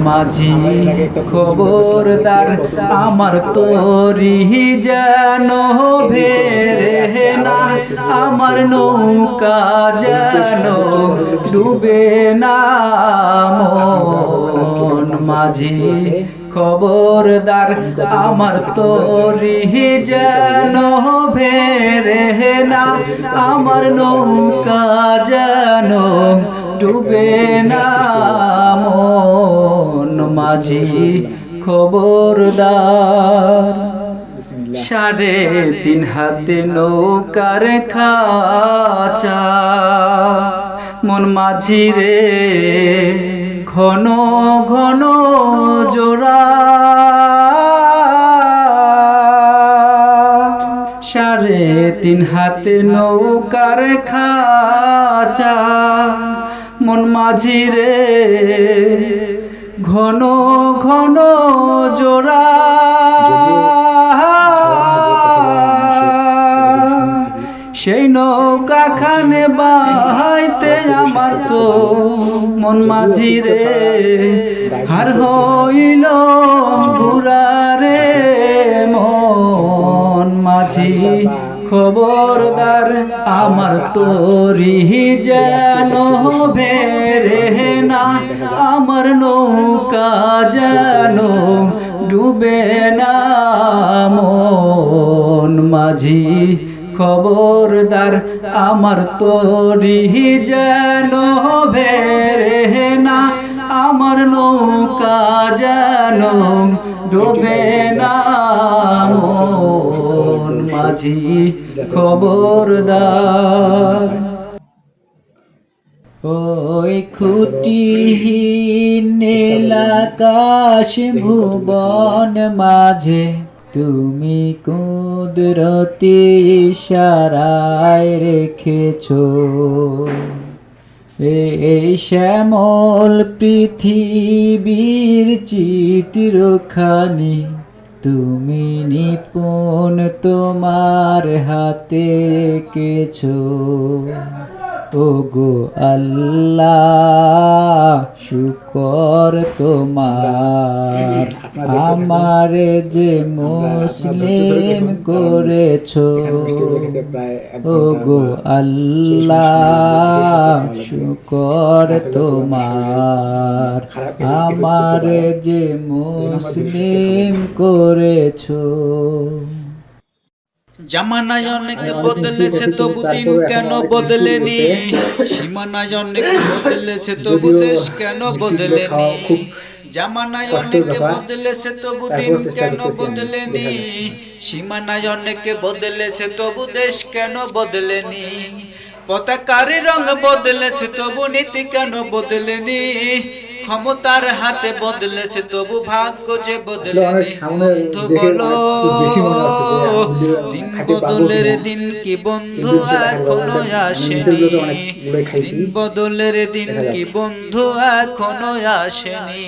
মাঝি খবরদার আমার তরি যেন ভেরে না, আমার নৌকা যেন ডুবে না। মন মাঝি খবরদার আমার তরি যেন ভেরে না, আমার নৌকা যেন ডুবে না। মন মাঝি খবরদার। 3.5 হাতে নৌকার খাঁচা, মন মাঝি রে ঘন ঘন জোড়া। 3.5 হাতে নৌকার খাঁচা, মন মাঝি রে ঘন ঘন জোড়া। সেই নৌকা খানে বাইতে আমার তো মন মাঝি রে হার হইল বুড়া রে। মন মাঝি খবরদার আমার তরি যেন ভেরে না, আমার নৌকা যেন ডুবে না। মন মাঝি খবরদার আমার তরি যেন ভেরে না, আমার নৌকা যেন ডুবে না। মন মাঝি খবরদার। ওই খুঁটিহীন নীল আকাশ ভুবন মাঝে তুমি কুদরতি ইশারায় রেখেছো এই শ্যামল পৃথিবীর চিত্রখানি। তুমি নিপুণ তোমার হাতে এঁকেছো। ওগো আল্লাহ শুকর তোমার, আমারে যে মুসলিম করেছো। ওগো আল্লাহ শুকর তোমার, আমারে যে মুসলিম করেছো। জামানায় অনেক বদলেছে তবু দিন কেন বদলেনি, সীমানায় অনেক বদলেছে তবু দেশ কেন বদলেনি। জামানায় অনেক বদলেছে তবু দিন কেন বদলেনি, সীমানায় অনেক বদলেছে তবু দেশ কেন বদলেনি। পতাকার রং বদলেছে তবু নীতি কেন বদলেনি, ক্ষমতার হাতে বদলেছে তবু ভাগ্য যে বদলেনি। বন্ধু বলো দিন বদলের দিন কি বন্ধু এখনো আসেনি, দিন বদলের দিন কি বন্ধু এখনো আসেনি।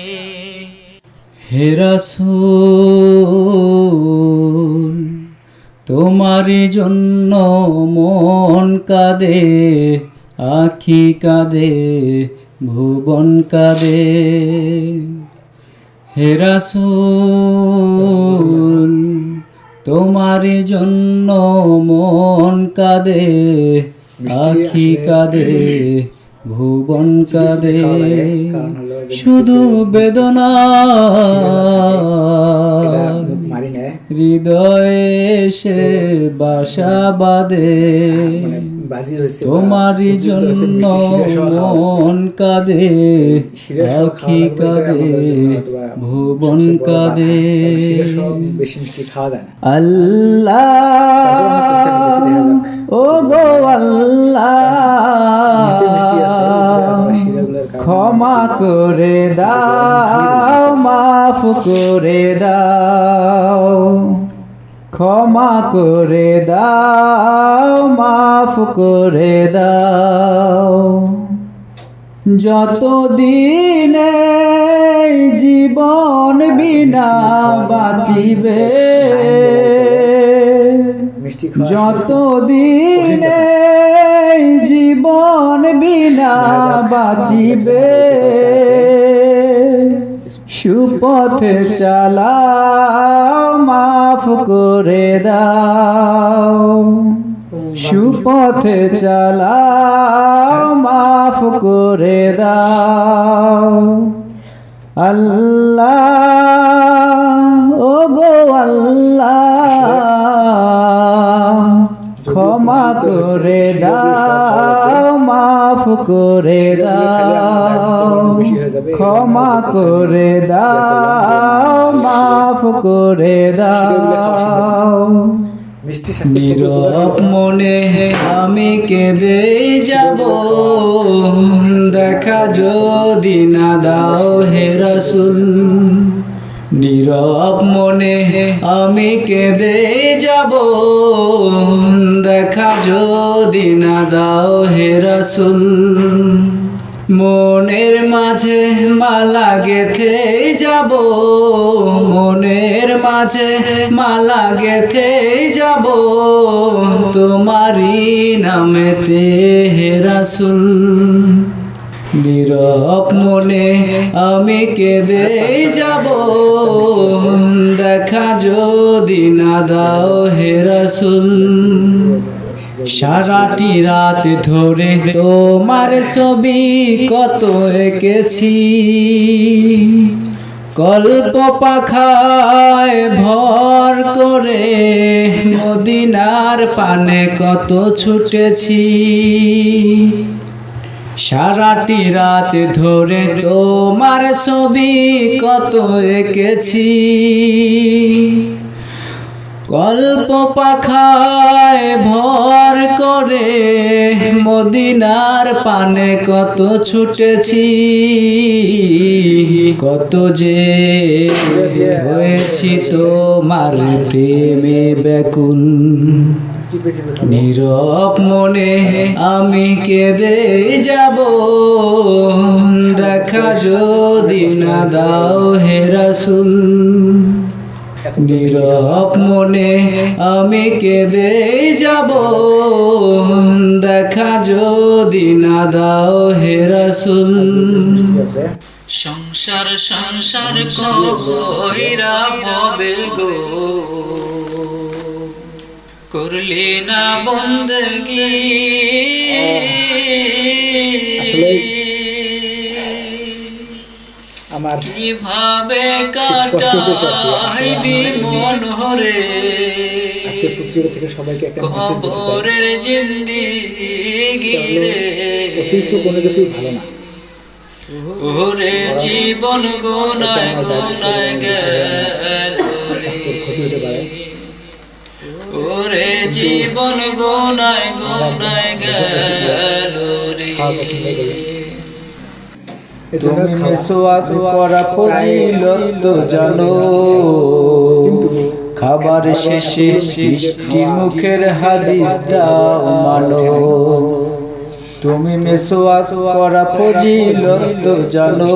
হে রাসূল তোমারই জন্য মন কাঁদে, আখি কাঁদে, ভুবন কাঁদে। হে রাসূল তোমারই জন্য মন কাঁদে, আখি কাঁদে, ভুবন কাঁদে। শুধু বেদনা হৃদয়ে সে বাসা বাঁধে, তোমারই জন্য মন কাঁদে, আখি কাঁদে, ভুবন কাঁদে। আল্লাহ ও গো আল্লাহ ক্ষমা করে দাও, মাফ করে দাও, ক্ষমা করে দাও, মাফ করে দাও। যতদিন জীবন বিনা বাঁচিবে, যতদিন জীবন বিনা বাঁচিবে, সুপথে চালাও মাফ করে দাও সুপথে চালাও মাফ করে দাও আল্লাহ ও গো আল্লাহ ক্ষমা করে দাও মাফ করে দাও ক্ষমা করে দাও মাফ করে দাও নীরব মনে আমি কেঁদে যাব দেখা যদি না দাও হে রাসূল নীরব মনে আমি কেঁদে যাব দেখা যদি না দাও হে রাসূল মনের মাঝে মালা গেথে যাব মনের মাঝে মালা গেথে যাব তোমারি নামেতে হে রাসূল নীরব মনে আমি কেঁদে যাব দেখা যদি না দাও হে রাসূল সারাটি রাত ধরে তোমার ছবি কত এঁকেছি কল্প পাখায় ভর করে মদিনার পানে কত ছুটেছি সারাটি রাত ধরে তোমার ছবি কত এঁকেছি কল্প পাখায় ভর করে মদিনার পানে কত ছুটেছি কত যে হয়েছি তোমার প্রেমে ব্যাকুল নীরব মনে আমি কেঁদে যাব দেখা যদি না দাও হে রাসূল নীরব মনে আমি কেঁদে যাব দেখা যদি না দাও হে রাসূল সংসার সংসার কইরা হবে গো করলি না বন্দগি আমার কিভাবে কাটাইবি মন হরে আজকে পত্রিকা থেকে সবাইকে একটা মেসেজ দিতে চাই কবরের জিন্দেগি রে অতিরিক্ত কোনো কিছুই ভালো না ওরে জীবন গোনায় গোনায় গেল ক্ষতি হতে পারে ওরে জীবন গোনায় গোনায় গেল রে তুমি মেসওয়াক করা ফজিলত জানো খাবার শেষে মিষ্টি মুখের হাদিসটাও মানো তুমি মেসওয়াক করা ফজিলত জানো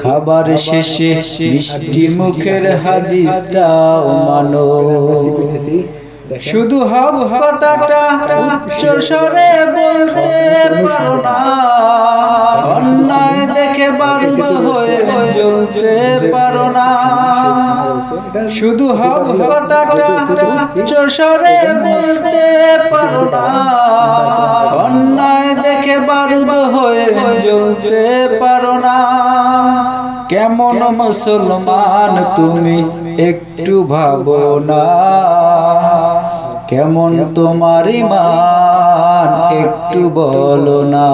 খাবার শেষে মিষ্টি মুখের হাদিসটাও মানো শুধু হক কথাটা উচ্চ স্বরে বলতে পারো না অন্যায় দেখে বারুদ হয়ে জ্বলতে পারো না শুধু হক কথাটা উচ্চ স্বরে বলতে পারো না অন্যায় দেখে বারুদ হয়ে জ্বলতে পারো না কেমন মুসলমান তুমি একটু ভাবো না কেমন তোমার ঈমান একটু বলো না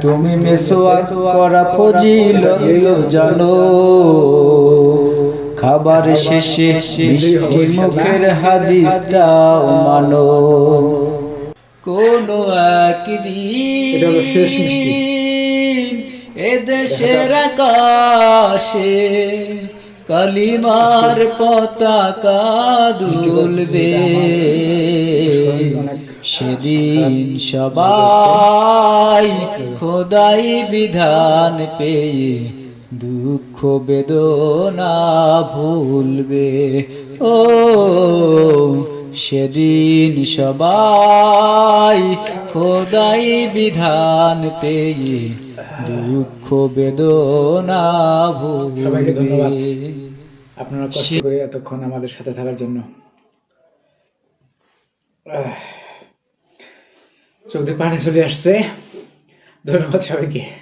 তুমি মেসওয়াক করা ফজিলত জানো খাবার শেষে মিষ্টি মুখের হাদিসটাও মানো কোনো একদিন এদেশের আকাশে কালিমার পতাকা দুলবে সেদিন সবাই খোদাই বিধান পেয়ে দুঃখ বেদনা ভুলবে ও সেদিন সবাই খোদাই বিধান পেয়ে দুঃখ বেদনা সবাইকে ধন্যবাদ ভুলবে। আপনারা কষ্ট করে এতক্ষণ আমাদের সাথে থাকার জন্য। চোখ দিয়ে পানি চলে আসছে। ধন্যবাদ সবাইকে।